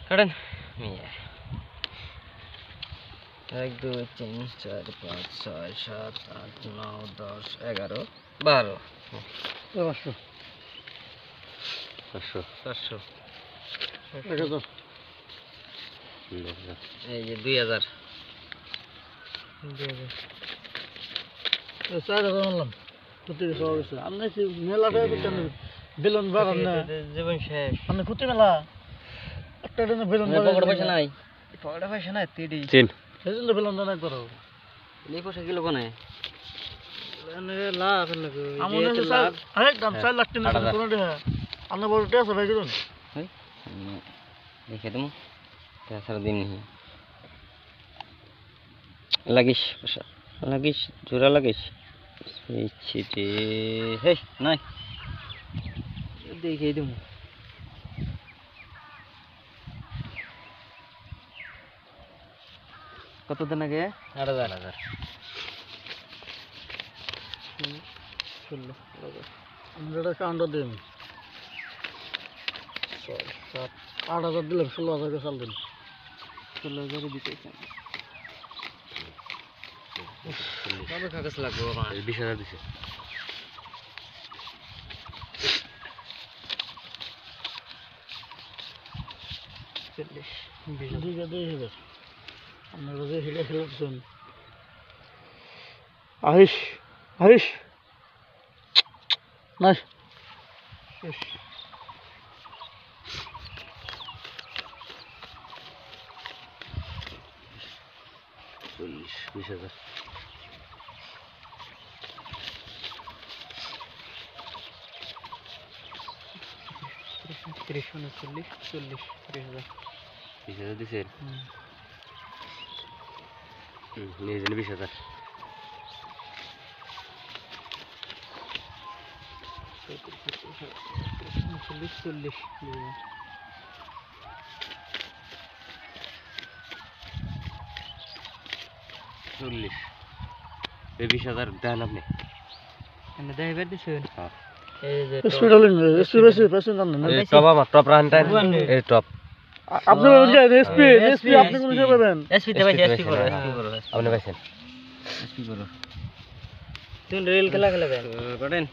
কাটেন 1 2 3 4 5 6 7 8 9 10 11 12 500 এই যে 2000 বেলুন বাগান না জীবন শেষ আপনি কুতি মেলা একটা বেলুন পকেটে পয়সা নাই পকেটে পয়সা নাই তিডি চিন সেজন্য বেলুন দানা করো এই পয়সা কিলো কোনে লাভ লাগে আমনে লাভ আরে দাম 4 লাখ টাকা কোন দেয়া আপনি বড় টেস ভাই করুন দেখে তুমি তেসার দিন নেই লাগিস জোড়া লাগিস এই ছিটে হে নাই দেখে দিমু কত দিন আগে 8000 আমরা কাউন্টার দিন 8000 দিলাম 16000 চাল দিন 16000 দিতে কবে কাগজ লাগবে 20000 দিছে আহিস আহিস নাই শেষ 20000 30 40 30000 দিছে নিয়ে যান 20000 40 এই 20000 দেন আপনি এনে দেইবার দিছেন হ্যাঁ এই যে টপ আমার টপ রানটাই এই টপ আপনি বলেন এসপি আপনি কোন হিসাবে পাবেন এসপি তে ভাই এসপি করো আপনি পাইছেন এসপি করো তুই রেল খেলা খেলাবেন করেন